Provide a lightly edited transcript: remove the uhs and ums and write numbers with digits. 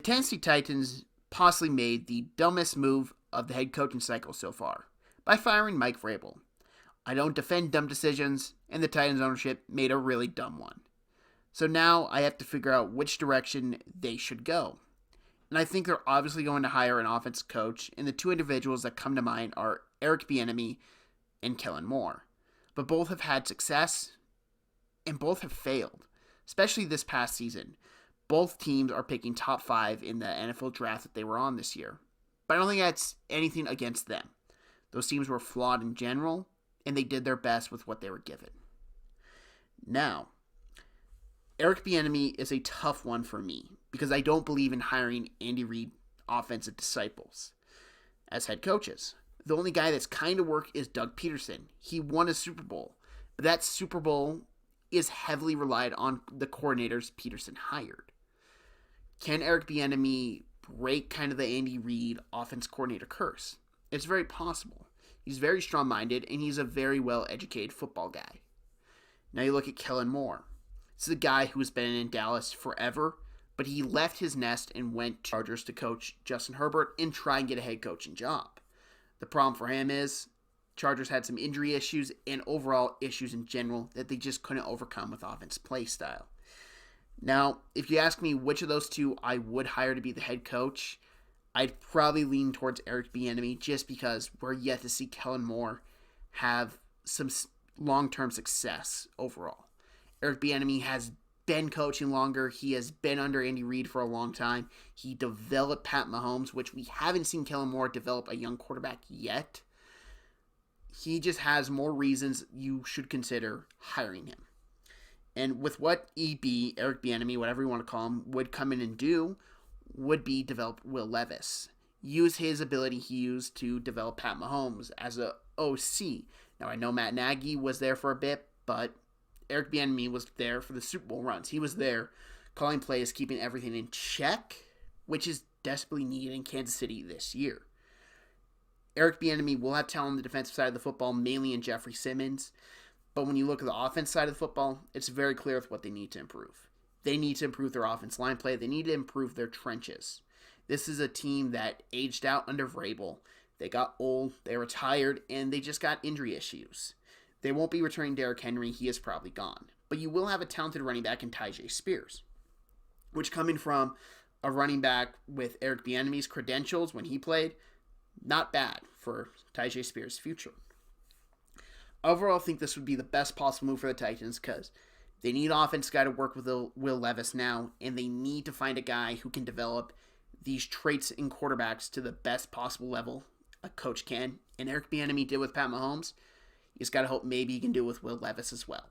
Tennessee Titans possibly made the dumbest move of the head coaching cycle so far by firing Mike Vrabel. I don't defend dumb decisions, and the Titans ownership made a really dumb one. So now I have to figure out which direction they should go. And I think they're obviously going to hire an offensive coach, and the two individuals that come to mind are Eric Bieniemy and Kellen Moore. But both have had success, and both have failed, especially this past season. Both teams are picking top 5 in the NFL draft that they were on this year. But I don't think that's anything against them. Those teams were flawed in general, and they did their best with what they were given. Now, Eric Bieniemy is a tough one for me because I don't believe in hiring Andy Reid offensive disciples as head coaches. The only guy that's kind of worked is Doug Peterson. He won a Super Bowl. But that Super Bowl is heavily relied on the coordinators Peterson hired. Can Eric Bieniemy break kind of the Andy Reid offense coordinator curse? It's very possible. He's very strong-minded, and he's a very well-educated football guy. Now you look at Kellen Moore. This is a guy who's been in Dallas forever, but he left his nest and went to Chargers to coach Justin Herbert and try and get a head coaching job. The problem for him is Chargers had some injury issues and overall issues in general that they just couldn't overcome with offense play style. Now, if you ask me which of those two I would hire to be the head coach, I'd probably lean towards Eric Bieniemy just because we're yet to see Kellen Moore have some long-term success overall. Eric Bieniemy has been coaching longer. He has been under Andy Reid for a long time. He developed Pat Mahomes, which we haven't seen Kellen Moore develop a young quarterback yet. He just has more reasons you should consider hiring him. And with what Eric Bieniemy, whatever you want to call him, would come in and do, would be develop Will Levis. Use his ability he used to develop Pat Mahomes as a OC. Now, I know Matt Nagy was there for a bit, but Eric Bieniemy was there for the Super Bowl runs. He was there calling plays, keeping everything in check, which is desperately needed in Kansas City this year. Eric Bieniemy will have talent on the defensive side of the football, mainly in Jeffrey Simmons. But when you look at the offense side of the football, it's very clear with what they need to improve. They need to improve their offense line play. They need to improve their trenches. This is a team that aged out under Vrabel. They got old, they retired, and they just got injury issues. They won't be returning Derrick Henry. He is probably gone. But you will have a talented running back in Tyjae Spears, which coming from a running back with Eric Bieniemy's credentials when he played, not bad for Tyjae Spears' future. Overall, I think this would be the best possible move for the Titans because they need an offense guy to work with Will Levis now, and they need to find a guy who can develop these traits in quarterbacks to the best possible level a coach can. And Eric Bieniemy did with Pat Mahomes. You just got to hope maybe he can do it with Will Levis as well.